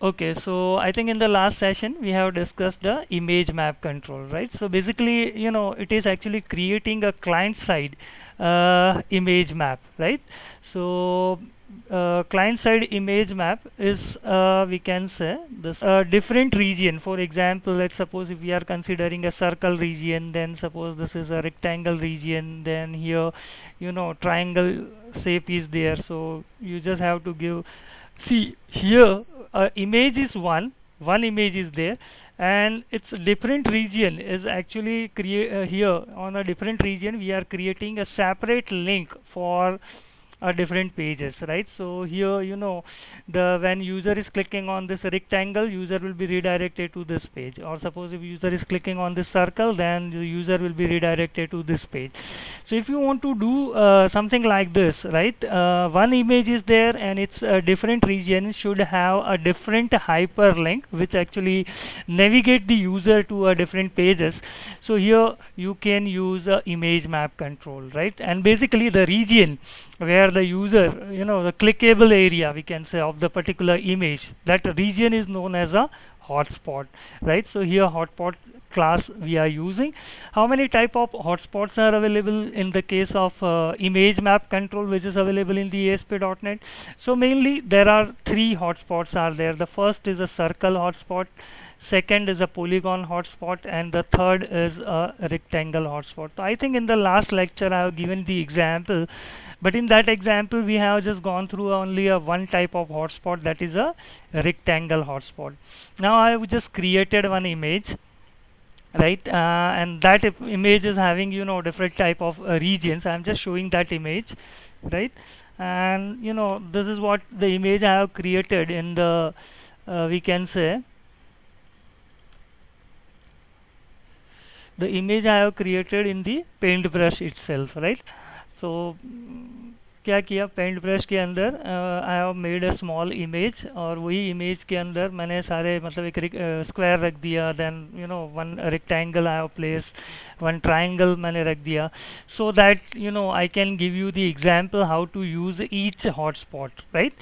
Okay, so I think in the last session we have discussed the image map control, right? So basically, it is actually creating a client side image map, right? So client side image map is, we can say, this different region. For example, let's suppose if we are considering a circle region, then suppose this is a rectangle region, then here, triangle shape is there. So you just have to give, see here, image is one image is there, and its different region is actually create here on a different region we are creating a separate link for different pages, right? So here, the when user is clicking on this rectangle, user will be redirected to this page. Or suppose if user is clicking on this circle, then the user will be redirected to this page. So if you want to do something like this, right, one image is there and its different region should have a different hyperlink which actually navigate the user to different pages. So here you can use image map control, right? And basically the region where the user, the clickable area, we can say, of the particular image, that region is known as a hotspot, right? So here hotspot class we are using. How many type of hotspots are available in the case of image map control which is available in the ASP.NET? So mainly there are three hotspots are there. The first is a circle hotspot, second is a polygon hotspot, and the third is a rectangle hotspot. So I think in the last lecture I have given the example, but in that example we have just gone through only a one type of hotspot, that is a rectangle hotspot. Now I have just created one image, right, and that image is having different type of regions. I'm just showing that image, right? And this is what the image I have created in the we can say the image I have created in the paintbrush itself, right? So क्या किया, paint brush के अंदर I have made a small image, और वही image के अंदर मैंने सारे मतलब एक स्क्वायर रख दिया, then one rectangle I have place, one triangle मैंने रख दिया, so that I can give you the example how to use each hotspot, right?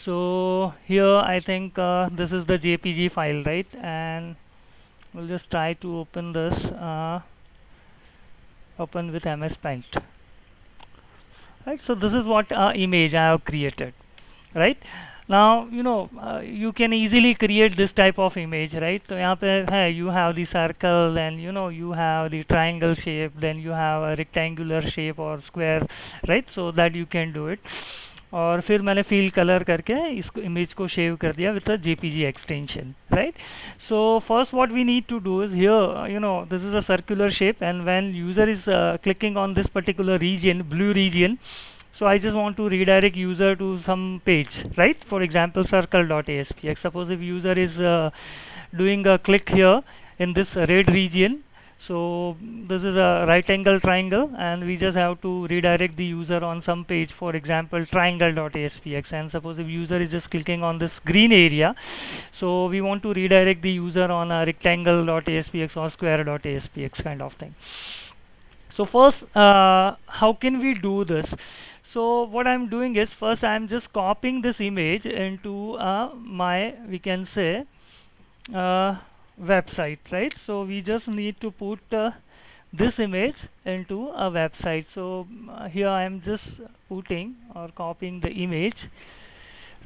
So here I think this is the JPG file, right? And we'll just try to open this, open with MS Paint, right? So this is what image I have created, right? Now you can easily create this type of image, right? So यहाँ पे है, you have the circle, and you have the triangle shape, then you have a rectangular shape or square, right? So that you can do it. और फिर मैंने feel colour करके इस image को save कर दिया with JPG extension, right? So first what we need to do is here, this is a circular shape, and when user is clicking on this particular region, blue region, so I just want to redirect user to some page, right? For example, circle.aspx. Suppose if user is doing a click here in this red region, so this is a right angle triangle, and we just have to redirect the user on some page, for example triangle.aspx. And suppose if user is just clicking on this green area, so we want to redirect the user on a rectangle.aspx or square.aspx kind of thing. So first, how can we do this? So what I'm doing is, first I'm just copying this image into my, we can say, website, right? So we just need to put this image into a website. So here I am just putting or copying the image,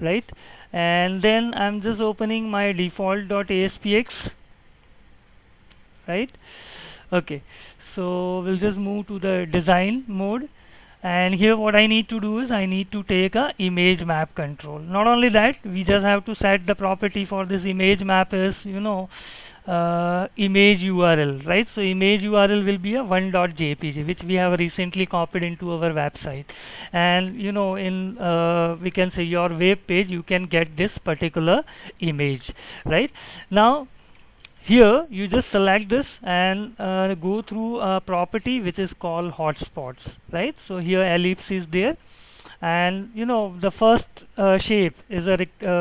right? And then I'm just opening my default.aspx, right? Okay, so we'll just move to the design mode, and here what I need to do is I need to take a image map control. Not only that, we just have to set the property for this image map is image URL, right? So image URL will be a 1.jpg, which we have recently copied into our website, and in we can say your web page you can get this particular image, right? Now here you just select this and go through a property which is called hotspots, right? So here ellipse is there, and the first shape is a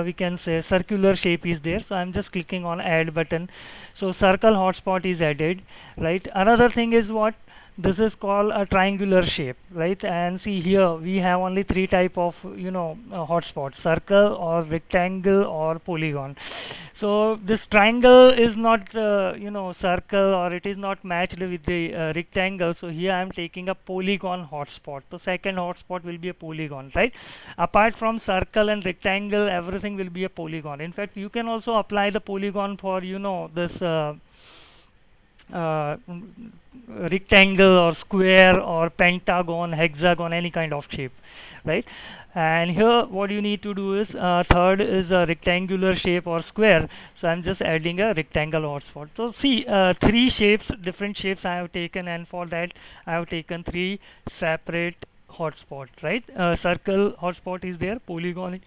we can say circular shape is there, so I'm just clicking on add button, so circle hotspot is added, right? Another thing is what, this is called a triangular shape, right? And see here we have only three type of hotspot: circle or rectangle or polygon. So this triangle is not circle, or it is not matched with the rectangle. So here I am taking a polygon hotspot. So second hotspot will be a polygon, right? Apart from circle and rectangle, everything will be a polygon. In fact, you can also apply the polygon for this uh, rectangle or square or pentagon, hexagon, any kind of shape, right? And here what you need to do is third is a rectangular shape or square, so I'm just adding a rectangle hotspot. So see, three shapes, different shapes I have taken, and for that I have taken three separate hotspot, right? Circle hotspot is there, polygon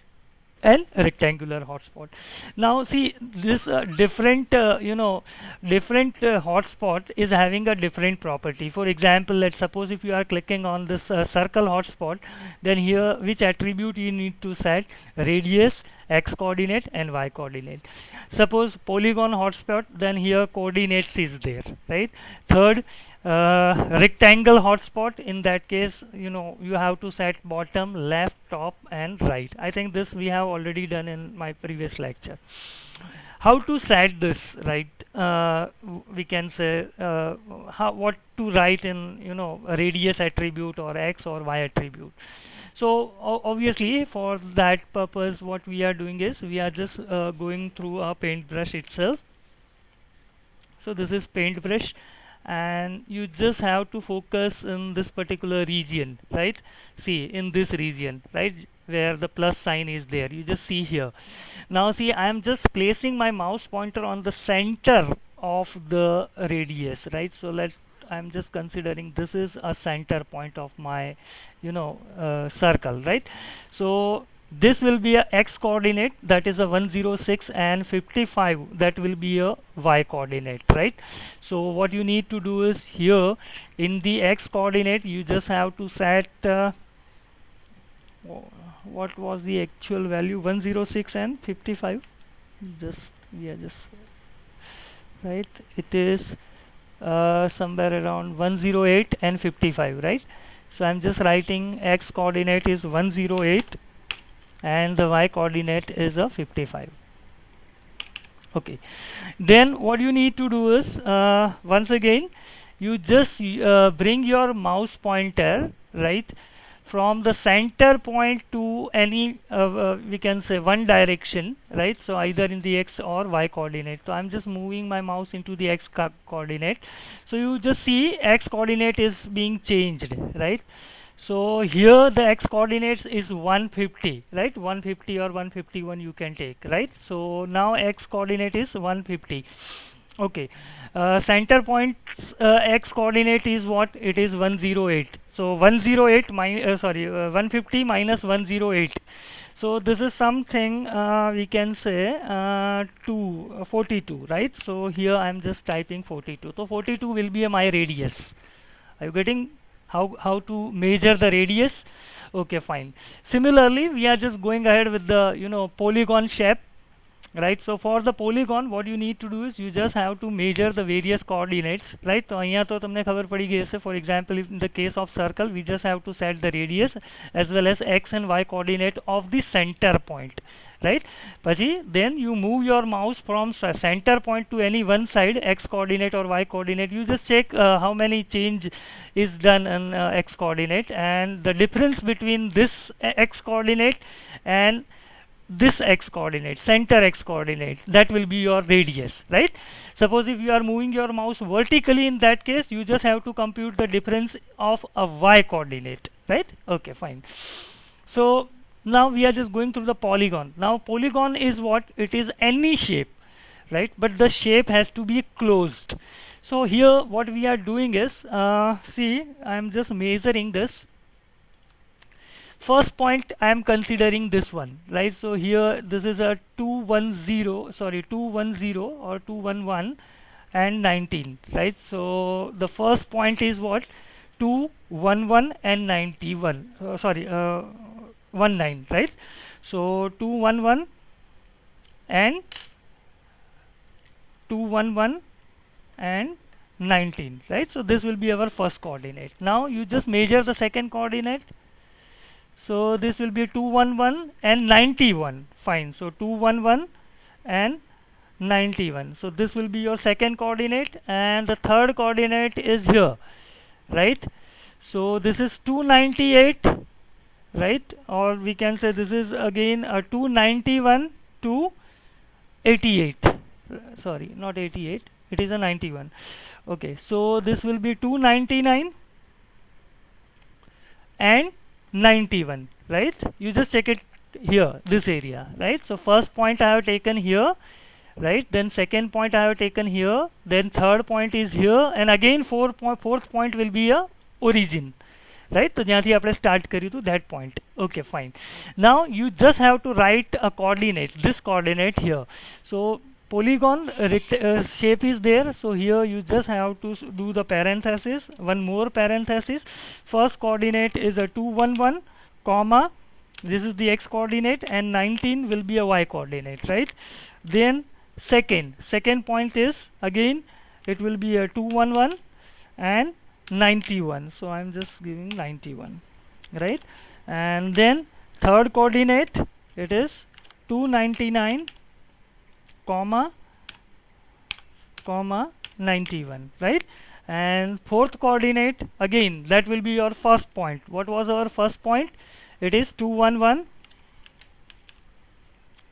and rectangular hotspot. Now see, this different hotspot is having a different property. For example, let's suppose if you are clicking on this circle hotspot, then here which attribute you need to set: radius, x coordinate and y coordinate. Suppose polygon hotspot, then here coordinates is there, right? Third, rectangle hotspot, in that case you have to set bottom, left, top and right. I think this we have already done in my previous lecture. How to set this, right? We can say what to write in radius attribute or x or y attribute. So obviously for that purpose what we are doing is we are just going through a paintbrush itself. So this is paintbrush, and you just have to focus in this particular region, right? See, in this region, right, where the plus sign is there, you just see here. Now see, I am just placing my mouse pointer on the center of the radius, right? So I'm just considering this is a center point of my circle, right? So this will be a x coordinate, that is a 106, and 55, that will be a y coordinate, right? So what you need to do is here in the x coordinate you just have to set what was the actual value, 106 and 55, just right, it is somewhere around 108 and 55, right? So I'm just writing x coordinate is 108 and the y coordinate is a 55. Okay, then what you need to do is once again you just bring your mouse pointer, right, from the center point to any we can say one direction, right? So either in the x or y coordinate. So I'm just moving my mouse into the x coordinate. So you just see x coordinate is being changed, right? So here the x coordinates is 150, right? 150 or 151 you can take, right? So now x coordinate is 150. Okay, center point x coordinate is what? It is 108. So 108 150 minus 108. So this is something we can say 42, right? So here I am just typing 42. So 42 will be my radius. Are you getting how to measure the radius? Okay, fine. Similarly, we are just going ahead with the polygon shape, right? So for the polygon what you need to do is you just have to measure the various coordinates, right? तो यहाँ तो तुमने खबर पड़ी गई ऐसे. For example, in the case of circle we just have to set the radius as well as x and y coordinate of the center point, right? Pachi, then you move your mouse from center point to any one side, x coordinate or y coordinate. You just check how many change is done in x coordinate, and the difference between this x coordinate and this x coordinate, center x coordinate, that will be your radius, right? Suppose if you are moving your mouse vertically, in that case you just have to compute the difference of a y coordinate, right? Okay, fine. So now we are just going through the polygon. Now polygon is what? It is any shape, right? But the shape has to be closed. So here what we are doing is see, I am just measuring this. First point I am considering this one, right? So here this is a 210 or 211 and 19, right? So the first point is what? 211 and 91, 19, right? So 211 and 211 and 19, right? So this will be our first coordinate. Now you just measure the second coordinate. So this will be 211 and 91. Fine. So 211 and 91. So this will be your second coordinate, and the third coordinate is here, right? So this is 298, right? Or we can say this is again a 291 to 88. Sorry, not 88. It is a 91. Okay, so this will be 299 and 91, right? You just check it here, this area, right? So first point I have taken here, right? Then second point I have taken here, then third point is here, and again fourth point will be a origin, right? So જ્યાંથી આપણે start કર્યું હતું that point. Okay, fine. Now you just have to write a coordinate, this coordinate here. So polygon shape is there, so here you just have to do the parenthesis, one more parenthesis. First coordinate is a 211 comma, this is the x coordinate, and 19 will be a y coordinate, right? Then second point is again it will be a 211 and 91, so I'm just giving 91, right? And then third coordinate, it is 299 comma 91, right? And fourth coordinate, again that will be your first point. What was our first point? It is 211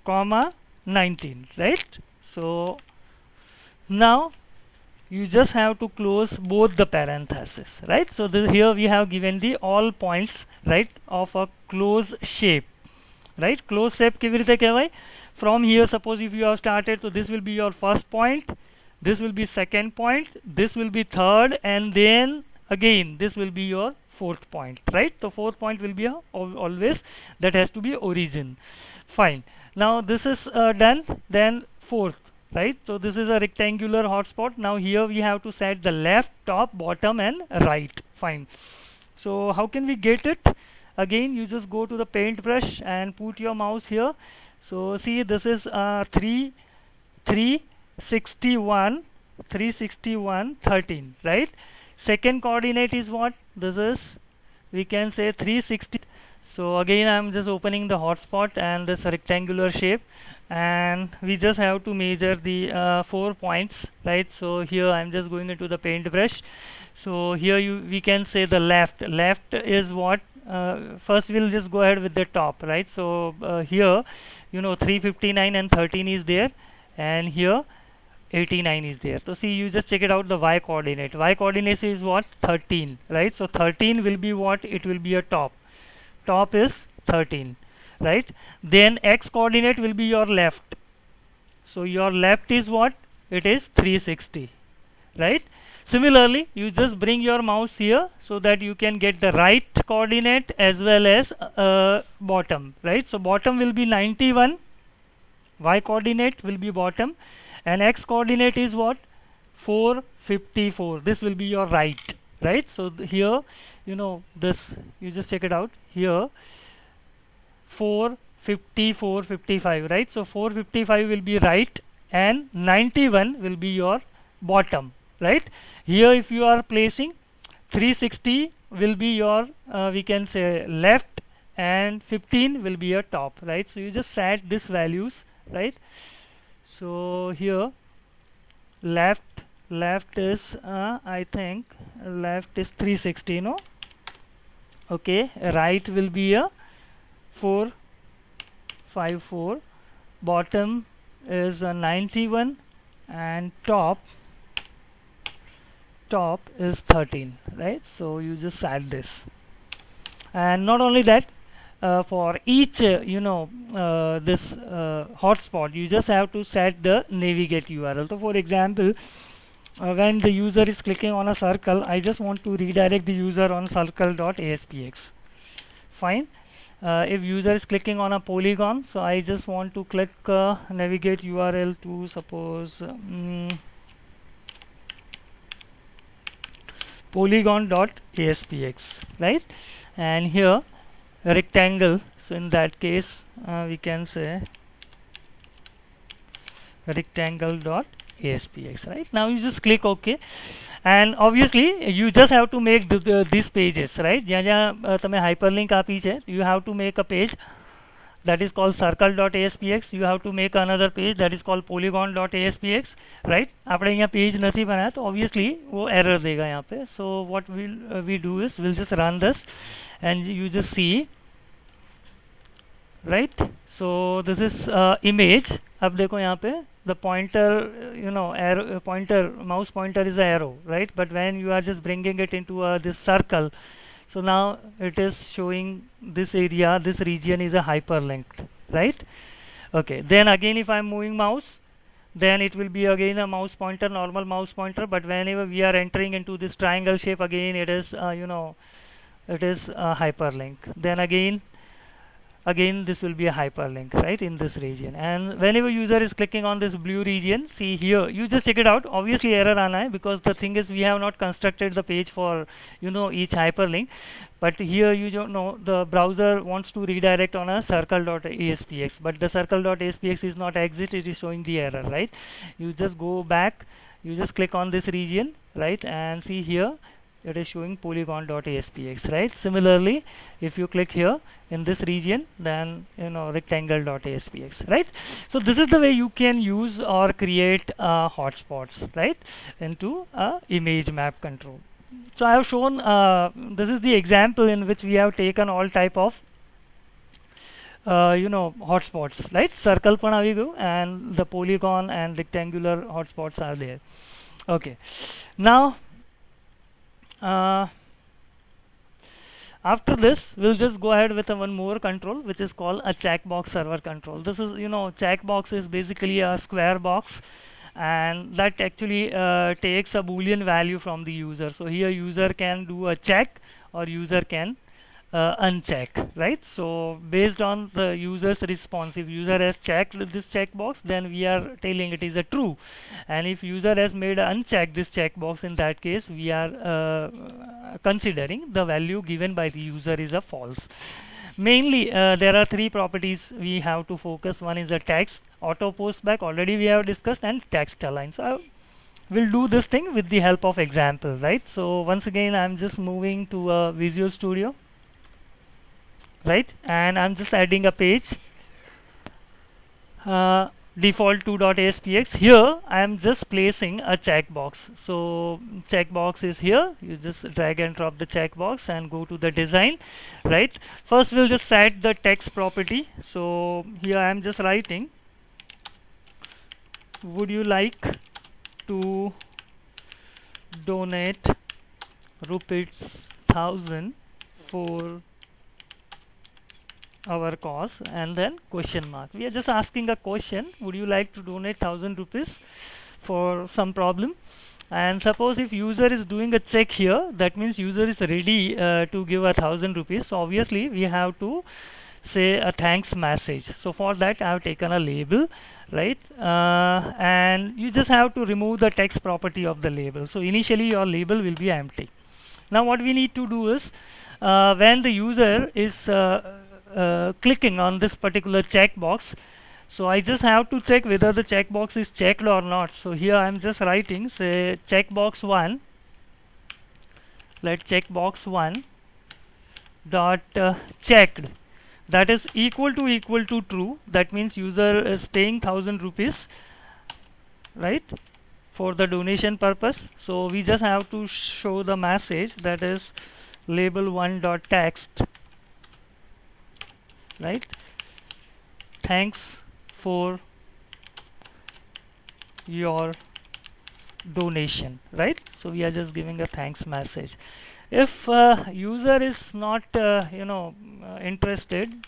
comma 19, right? So now you just have to close both the parentheses, right? So here we have given the all points, right, of a closed shape, right? Closed shape કેવી રીતે કહેવાય? From here, suppose if you have started, so this will be your first point, this will be second point, this will be third, and then again this will be your fourth point, right? So fourth point will be always that has to be origin. Fine. Now this is done. Then fourth, right? So this is a rectangular hotspot. Now here we have to set the left, top, bottom, and right. Fine. So how can we get it? Again, you just go to the paintbrush and put your mouse here. So see, this is 361 13, right? Second coordinate is what? This is, we can say 360. So again I'm just opening the hotspot and this rectangular shape, and we just have to measure the 4 points, right? So here I'm just going into the paintbrush. So here we can say the left is what? First we'll just go ahead with the top, right? So here 359 and 13 is there, and here 89 is there. So see, you just check it out, the y coordinate. Y coordinate is what? 13, right? So 13 will be what? It will be a top is 13, right? Then x coordinate will be your left. So your left is what? It is 360, right? Similarly, you just bring your mouse here so that you can get the right coordinate as well as bottom, right? So bottom will be 91, y coordinate will be bottom, and x coordinate is what? 454. This will be your right, right? So here, this, you just check it out here, 454, 55, right? So 455 will be right, and 91 will be your bottom, right? Here if you are placing 360 will be your we can say left, and 15 will be your top, right? So you just set these values, right? So here left is I think left is 360, no? Okay, right will be a 454, bottom is a 91, and top is 13, right? So you just add this. And not only that, for each this hotspot you just have to set the navigate URL. So for example, when the user is clicking on a circle, I just want to redirect the user on circle.aspx. Fine. If user is clicking on a polygon, so I just want to click navigate URL to suppose polygon.aspx, right? And here rectangle, so in that case we can say rectangle.aspx, ASPX. Right, now you just click OK, and obviously you just have to make these pages, right? જ્યાં જ્યાં તમે hyperlink આપી છે, you have to make a page that is called circle.aspx. You have to make another page that is called polygon.aspx, right? આપણે અહીંયા page નથી બનાયા તો obviously वो error देगा यहाँ पे. So what we do is we'll just run this and you just see, right? So this is image. अब देखो यहाँ पे the pointer, you know, arrow pointer, mouse pointer is a arrow, right? But when you are just bringing it into this circle, so now it is showing this area, this region is a hyperlinked, right? Okay, then again if I'm moving mouse, then it will be again a mouse pointer, normal mouse pointer, but whenever we are entering into this triangle shape, again it is you know, it is a hyperlink. Then again this will be a hyperlink, right, in this region. And whenever user is clicking on this blue region, see here, you just check it out. Obviously error aana hai, because the thing is we have not constructed the page for, you know, each hyperlink, but here you don't know, the browser wants to redirect on a circle.aspx, but the circle.aspx is not exit, it is showing the error, right? You just go back, you just click on this region, right, and see here it is showing polygon.aspx, right? Similarly, if you click here in this region, then you know, rectangle.aspx, right? So this is the way you can use or create hotspots, right, into a image map control. So I have shown this is the example in which we have taken all type of you know, hotspots, right? Circle पण આવી ગયું and the polygon and rectangular hotspots are there. Okay, now after this we'll just go ahead with one more control, which is called a checkbox server control. This is, you know, checkbox is basically a square box, and that actually takes a boolean value from the user. So here user can do a check or user can uncheck, right? So based on the user's response, if user has checked this checkbox, then we are telling it is a true, and if user has made uncheck this checkbox, in that case we are considering the value given by the user is a false. Mainly there are three properties we have to focus. One is the text, auto post back, already we have discussed, and text align. So we'll do this thing with the help of example, right? So once again I'm just moving to Visual Studio, right, and I'm just adding a page, default 2.aspx. Here I am just placing a checkbox. So checkbox is here, you just drag and drop the checkbox and go to the design, right? First we'll just set the text property. So here I am just writing, would you like to donate ₹1000 for our cause, and then question mark. We are just asking a question, would you like to donate ₹1000 for some problem? And suppose if user is doing a check here, that means user is ready to give ₹1000. So obviously we have to say a thanks message. So for that I have taken a label, right, and you just have to remove the text property of the label. So initially your label will be empty. Now what we need to do is when the user is clicking on this particular checkbox, so I just have to check whether the checkbox is checked or not. So here I am just writing, say checkbox 1, let checkbox 1 dot checked, that is equal to true. That means user is paying ₹1000, right, for the donation purpose. So we just have to show the message, that is label 1 dot text, right, thanks for your donation, right? So we are just giving a thanks message. If user is not you know, interested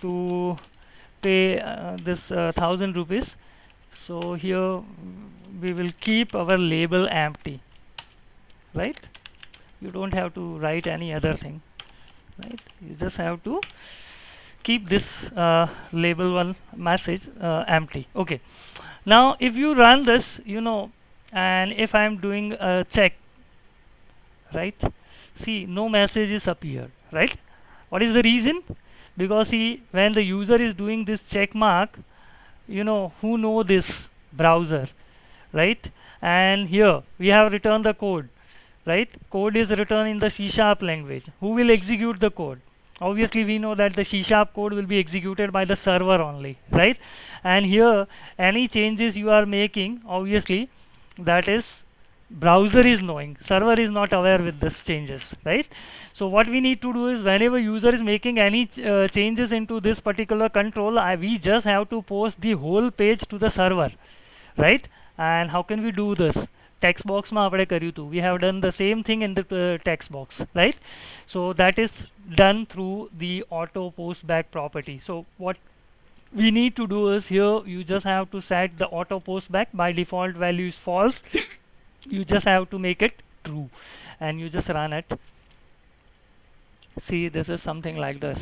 to pay this ₹1000, so here we will keep our label empty, right? You don't have to write any other thing, right? You just have to keep this label 1 message empty. Okay, now if you run this, you know, and if I am doing a check, right, see no messages appeared, right? What is the reason? Because see, when the user is doing this check mark, you know, who know this browser, right? And here we have returned the code, right? Code is written in the C# language. Who will execute the code? Obviously we know that the C# code will be executed by the server only, right? And here any changes you are making, obviously that is browser is knowing, server is not aware with this changes, right? So what we need to do is whenever user is making any changes into this particular control, we just have to post the whole page to the server, right? And how can we do this? Text box ma apne karyu tu, we have done the same thing in the text box, right? So that is done through the auto post back property. So what we need to do is, here you just have to set the auto post back. By default value is false. You just have to make it true and you just run it. See, this is something like this.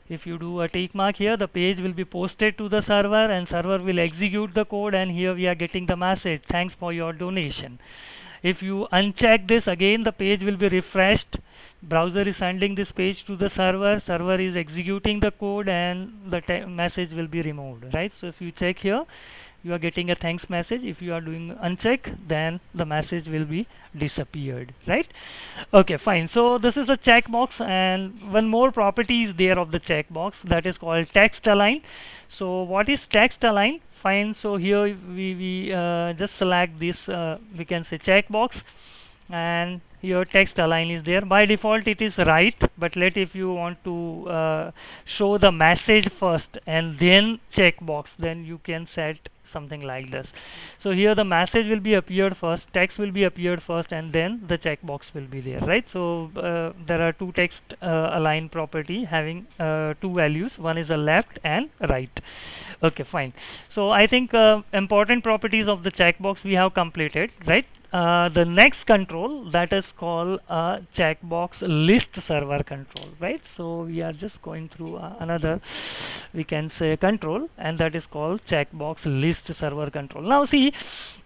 If you do a tick mark here, the page will be posted to the server and server will execute the code, and here we are getting the message, thanks for your donation. If you uncheck this, again the page will be refreshed. Browser is sending this page to the server, server is executing the code, and the message will be removed, right? So if you check here, you are getting a thanks message. If you are doing uncheck, then the message will be disappeared, right? Okay, fine. So this is a checkbox, and one more property is there of the checkbox, that is called text align. So what is text align? Fine. So here we just select this we can say checkbox, and here text align is there. By default it is right, but if you want to show the message first and then checkbox, then you can set something like this. So here the message will be appeared first, text will be appeared first, and then the checkbox will be there, right? So there are two text align property having two values, one is a left and right. Okay, fine. So I think important properties of the checkbox we have completed, right? The next control, that is called checkbox list server control, right? So we are just going through another, we can say, control, and that is called checkbox list server control. Now see,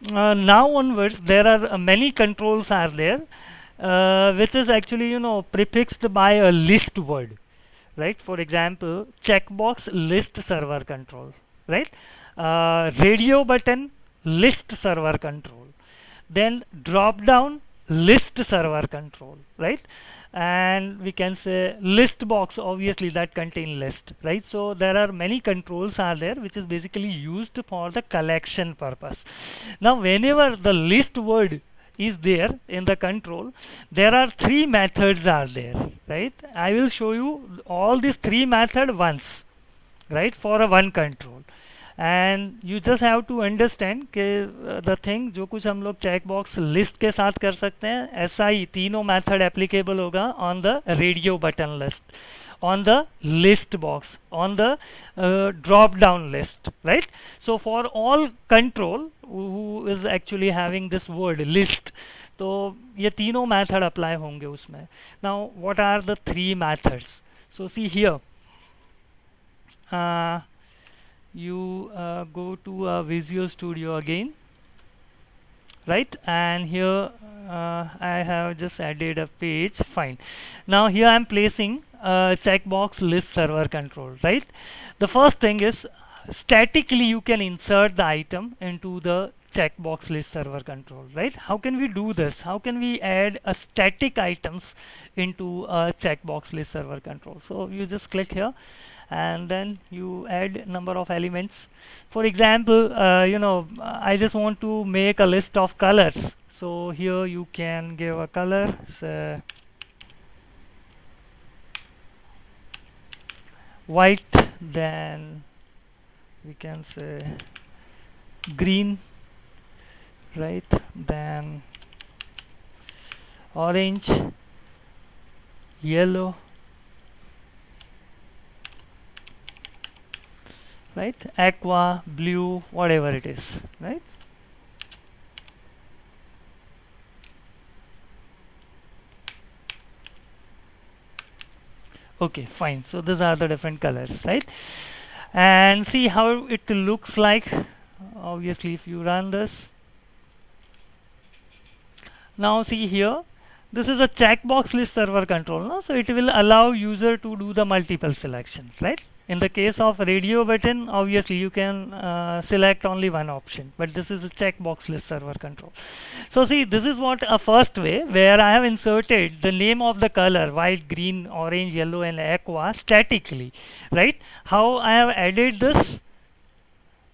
now onwards there are many controls are there which is actually prefixed by a list word, right? For example, checkbox list server control, right? Radio button list server control, then drop down list server control, right? And we can say list box, obviously that contain list, right? So there are many controls are there which is basically used for the collection purpose. Now whenever the list word is there in the control, there are three methods are there, right? I will show you all these three methods once, right, for a one control. And you just have to understand कि the thing जो कुछ हम लोग check box list के साथ कर सकते हैं, ऐसा ही तीनों मेथड एप्लीकेबल होगा on the radio button list, on the list box, on the drop down list, right? So for all control who is actually having this word list, तो ये तीनों मेथड अप्लाई होंगे उसमें. Now what are the three methods? So see here, you go to Visual Studio again, right? And here I have just added a page. Fine. Now here I am placing checkbox list server control, right? The first thing is statically you can insert the item into the checkbox list server control, right? How can we do this? How can we add a static items into a checkbox list server control? So you just click here and then you add number of elements. For example, I just want to make a list of colors. So here you can give a color, say white, then we can say green, right? Then orange, yellow, right? Aqua, blue, whatever it is, right? Okay, fine. So these are the different colors, right? And see how it looks like. Obviously if you run this, now see here, this is a checkbox list server control, no? So it will allow user to do the multiple selections, right? In the case of radio button, obviously you can select only one option, but this is a checkbox list server control. So see, this is what a first way where I have inserted the name of the color white, green, orange, yellow and aqua statically, right? How I have added this?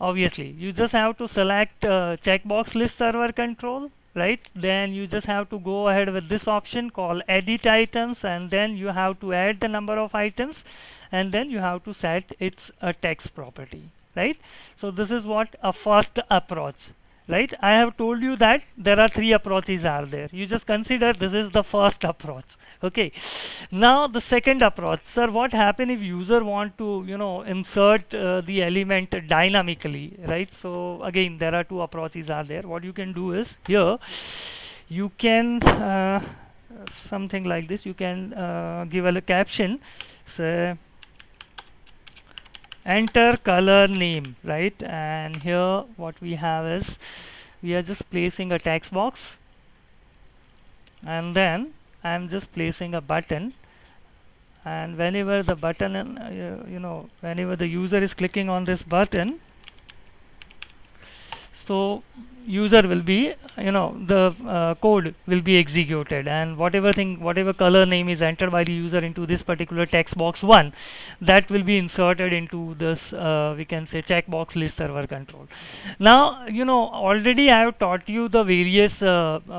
Obviously you just have to select checkbox list server control, right? Then you just have to go ahead with this option called edit items, and then you have to add the number of items, and then you have to set its a text property, right? So this is what a first approach, right? I have told you that there are three approaches are there. You just consider this is the first approach. Okay, now the second approach, sir, what happen if user want to insert the element dynamically, right? So again, there are two approaches are there. What you can do is here you can something like this, you can give a caption, say enter color name, right? And here what we have is we are just placing a text box, and then I'm just placing a button, and whenever the button whenever the user is clicking on this button, so user will be the code will be executed, and whatever color name is entered by the user into this particular text box 1, that will be inserted into this we can say checkbox list server control. Now already I have taught you the various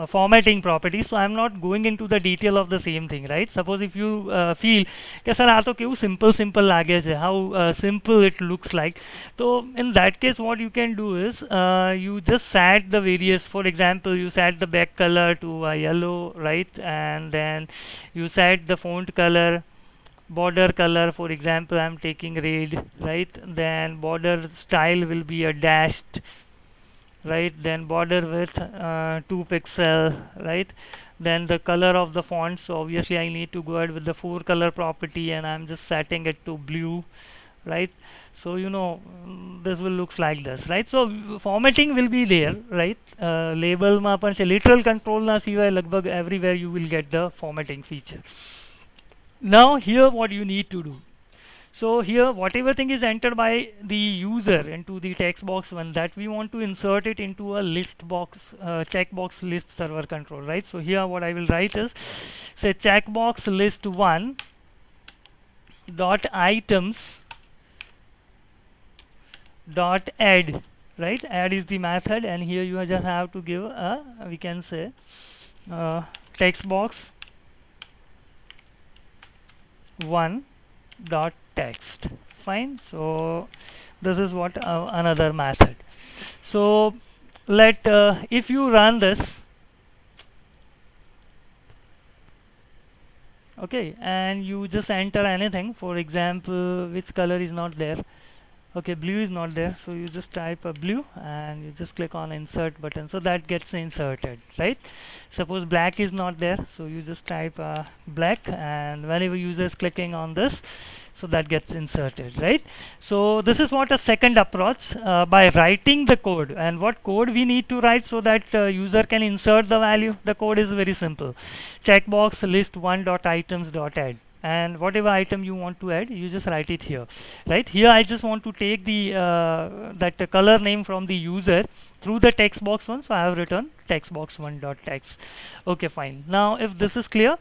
formatting properties, so I am not going into the detail of the same thing, right? Suppose if you feel कि sir आ तो क्यों simple लागे से, how simple it looks like, so in that case what you can do is you just set the various, for example you set the back color to a yellow, right? And then you set the font color, border color, for example I'm taking red, right? Then border style will be a dashed, right? Then border width 2 pixel, right? Then the color of the font, so obviously I need to go ahead with the 4 color property, and I'm just setting it to blue, right? So this will looks like this, right? So formatting will be there, right? Label ma apan literal control na siva lagbag everywhere you will get the formatting feature. Now here what you need to do, so here whatever thing is entered by the user into the text box 1, that we want to insert it into a list box checkbox list server control, right? So here what I will write is say checkbox list 1 dot items dot add, right? Add is the method, and here you just have to give a we can say text box 1 dot text. Fine. So this is what another method. So let if you run this, okay, and you just enter anything, for example which color is not there, okay, blue is not there, so you just type a blue and you just click on insert button, so that gets inserted, right? Suppose black is not there, so you just type black, and whenever user is clicking on this, so that gets inserted, right? So this is what a second approach by writing the code. And what code we need to write so that user can insert the value? The code is very simple. Checkbox list 1 dot items dot add, and whatever item you want to add, you just write it here, right? Here I just want to take the that color name from the user through the text box 1, so I have written text box 1 dot text. Okay, fine. Now if this is clear,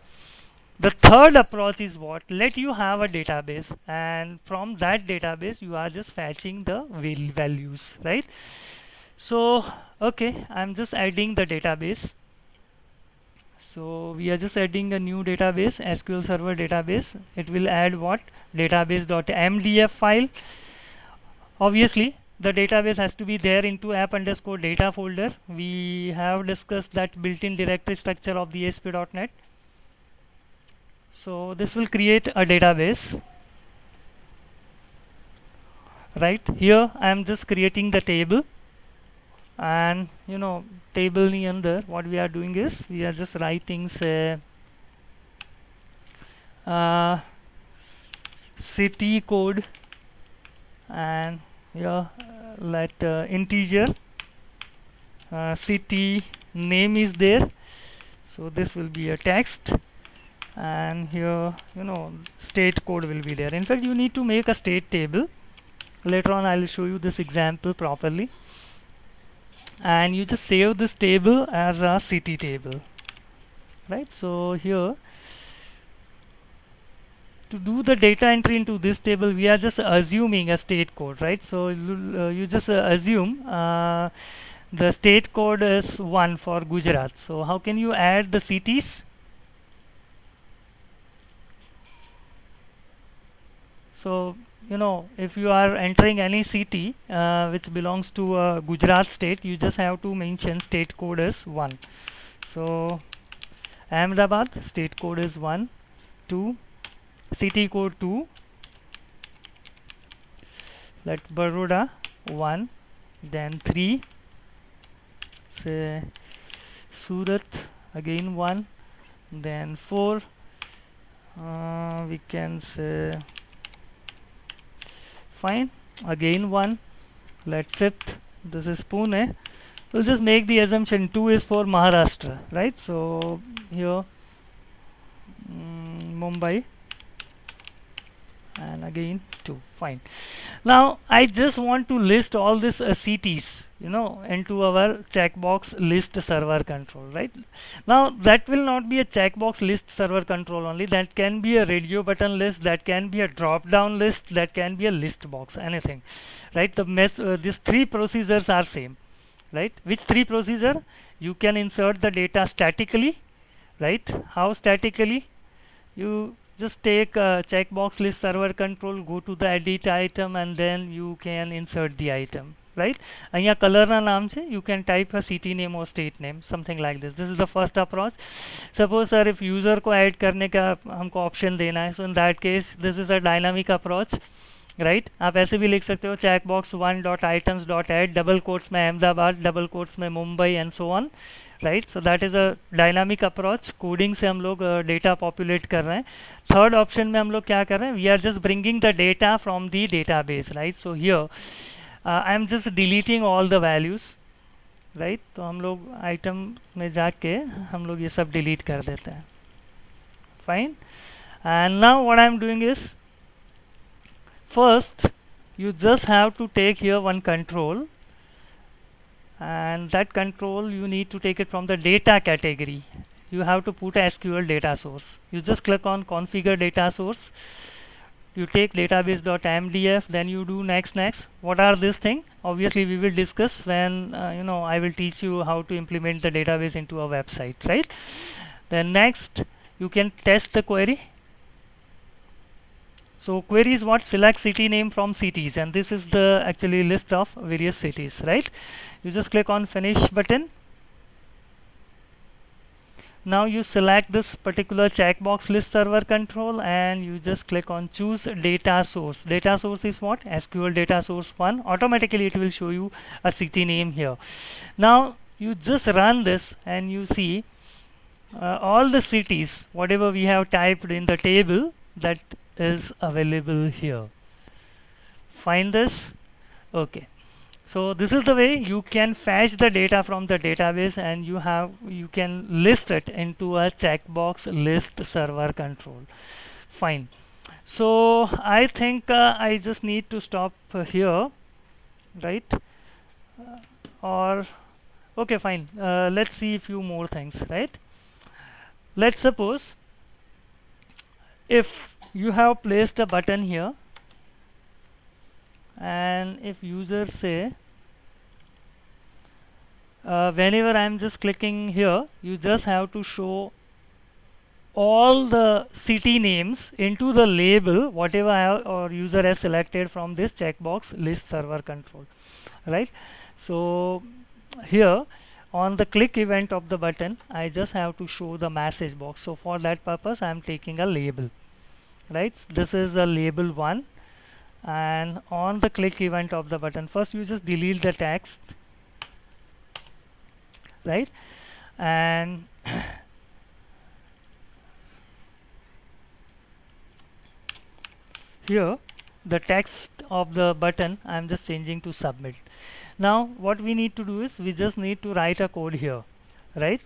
the third approach is what? Let you have a database, and from that database you are just fetching the values, right? So okay, I'm just adding the database. So we are just adding a new database, SQL Server database. It will add what? Database.mdf file. Obviously the database has to be there into app_data folder. We have discussed that built-in directory structure of the ASP.NET. So this will create a database, right? Here I am just creating the table, and table ni under what we are doing is we are just writing say city code, and here let integer city name is there, so this will be a text, and here state code will be there. In fact, you need to make a state table. Later on I will show you this example properly, and you just save this table as a city table, right? So here, to do the data entry into this table, we are just assuming a state code, right? So you just assume the state code is 1 for Gujarat. So how can you add the cities? So if you are entering any city which belongs to Gujarat state, you just have to mention state code is 1. So Ahmedabad, state code is 1, 2, city code 2, like Baroda 1, then 3, say Surat again 1, then 4, we can say fine, again 1, let 5th, this is Pune. We'll just make the assumption 2 is for Maharashtra, right? So here Mumbai, and again 2, fine. Now I just want to list all these cities into our checkbox list server control, right? Now that will not be a checkbox list server control only, that can be a radio button list, that can be a drop down list, that can be a list box, anything, right? These 3 procedures are same, right? Which 3 procedure? You can insert the data statically, right? How statically? You just take checkbox list server control, go to the edit item, and then you can insert the item, right? અહીંયા color ના નામ છે, you can type a city name or state name, something like this. This is the first approach. Suppose sir, if user को add करने का हमको option देना है, so in that case this is a dynamic approach, right? आप ऐसे भी लिख सकते हो checkbox 1.items.add double quotes में Ahmedabad, double quotes में Mumbai, and so on, right? So that is a dynamic approach. Coding से हम लोग डेटा पॉपुलेट कर रहे हैं. थर्ड ऑप्शन में हम लोग क्या कर रहे हैं? We are just bringing the data from the database, right? So here I am just deleting all the values, right? तो हम लोग आइटम में जाके हम लोग ये सब डिलीट कर देते हैं. Fine. And now what I am doing is, first you just have to take here one control, and that control you need to take it from the data category. You have to put a SQL data source. You just click on configure data source, you take database.mdf, then you do next. What are this thing? Obviously we will discuss when I will teach you how to implement the database into a website, right? Then next you can test the query. So query is what? Select city name from cities, and this is the actually list of various cities, right? You just click on finish button. Now you select this particular checkbox list server control, and you just click on choose data source. Data source is what? SQL data source 1. Automatically it will show you a city name here. Now you just run this and you see all the cities whatever we have typed in the table, that is available here. Find this. Okay, so this is the way you can fetch the data from the database, and you can list it into a checkbox list server control. Fine. So I think I just need to stop here, right? Or okay, fine. Let's see a few more things, right? Let's suppose if you have placed a button here, and if users say whenever I am just clicking here, you just have to show all the city names into the label whatever I have or user has selected from this checkbox list server control, right? So here on the click event of the button, I just have to show the message box. So for that purpose I am taking a label, right? This is a label 1, and on the click event of the button, first you just delete the text, right? And here the text of the button I am just changing to submit. Now what we need to do is we just need to write a code here, right?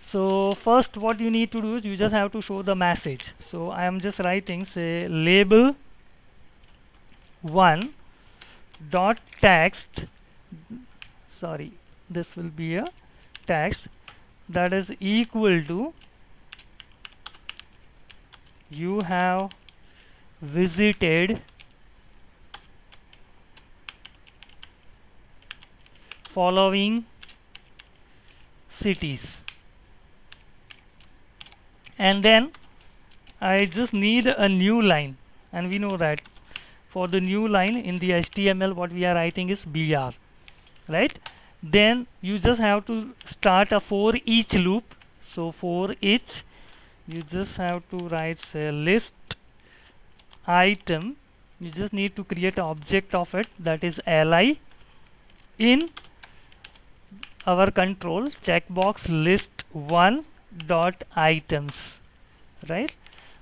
So first what you need to do is you just have to show the message. So I am just writing, say, label 1 dot text, sorry, this will be a text that is equal to you have visited following cities. And then I just need a new line, and we know that for the new line in the HTML what we are writing is BR, right? Then you just have to start a for each loop. So for each you just have to write, say, list item. You just need to create an object of it, that is li, in our control checkbox list 1 dot items, right?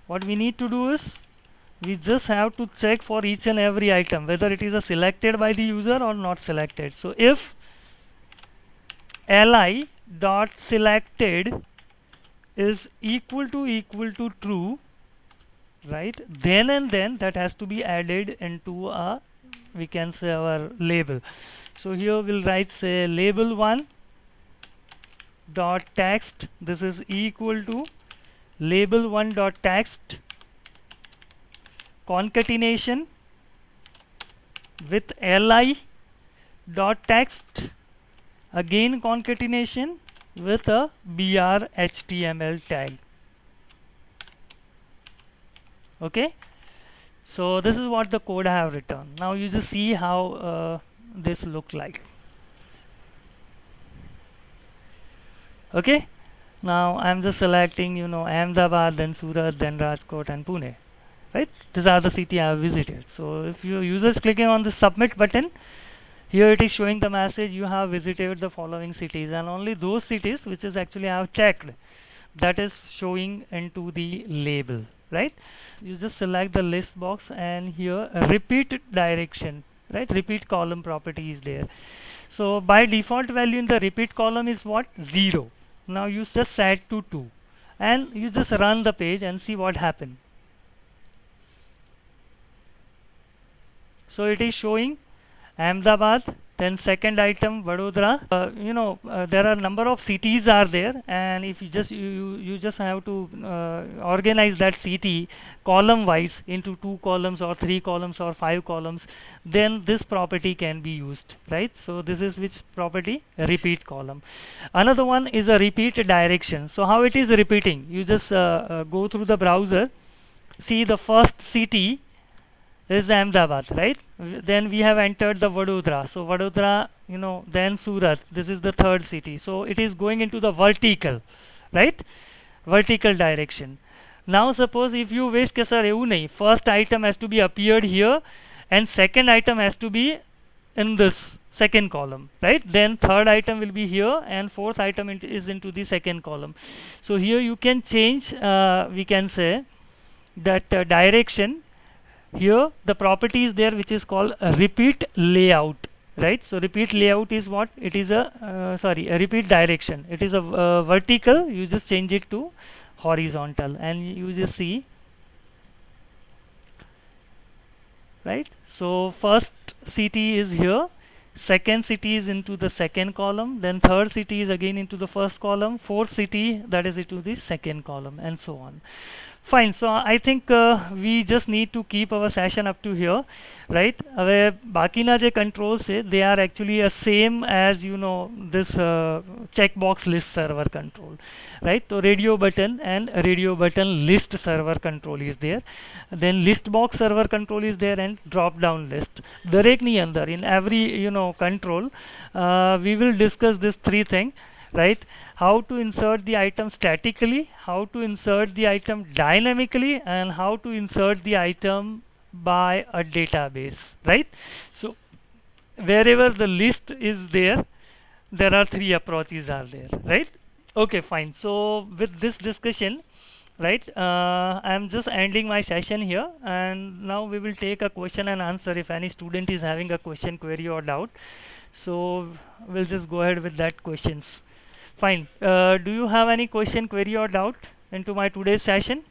What we need to do is we just have to check for each and every item whether it is selected by the user or not selected. So if li dot selected is equal to true, right, then and then that has to be added into a, we can say, our label. So here we'll write, say, label 1 dot text, this is equal to label 1 dot text concatenation with li dot text, again concatenation with a br HTML tag. Okay, so this is what the code I have written. Now you just see how this look like. Okay, now I'm just selecting, you know, Ahmedabad, then Surat, then Rajkot and Pune, right? These are the city I have visited. So if your user is clicking on the submit button, here it is showing the message you have visited the following cities, and only those cities which is actually I have checked, that is showing into the label, right? You just select the list box, and here a repeat direction, right? Repeat column property is there. So by default value in the repeat column is what? 0. Now you just set to 2 and you just run the page and see what happened. So it is showing Ahmedabad, then second item Vadodara. There are number of cities are there, and if you just have to organize that city column wise into 2 columns or 3 columns or 5 columns, then this property can be used, right? So this is which property? A repeat column. Another one is a repeat direction. So how it is repeating? You just go through the browser, see the first city is Ahmedabad, right? Then we have entered the Vadodara. So Vadodara, then Surat. This is the third city. So it is going into the vertical, right? Vertical direction. Now suppose if you wish ke sir evu nahi, first item has to be appeared here and second item has to be in this second column, right? Then third item will be here and fourth item is into the second column. So here you can change, we can say that direction. Here the property is there which is called a repeat layout, right? So repeat layout is what? It is a a repeat direction. It is a vertical. You just change it to horizontal and you just see, right? So first city is here, second city is into the second column, then third city is again into the first column, fourth city that is into the second column, and so on. Fine. So I think we just need to keep our session up to here, right? હવે બાકીના જે controls છે, they are actually same as this checkbox list server control, right? So radio button and radio button list server control is there. Then list box server control is there and drop down list. દરેકની અંદર in every control we will discuss this 3 things, right? How to insert the item statically, how to insert the item dynamically, and how to insert the item by a database, right? So wherever the list is there, there are 3 approaches are there, right? Okay, fine. So with this discussion, right, I am just ending my session here, and now we will take a question and answer if any student is having a question, query or doubt. So we'll just go ahead with that questions. Fine. Do you have any question, query or doubt into my today's session?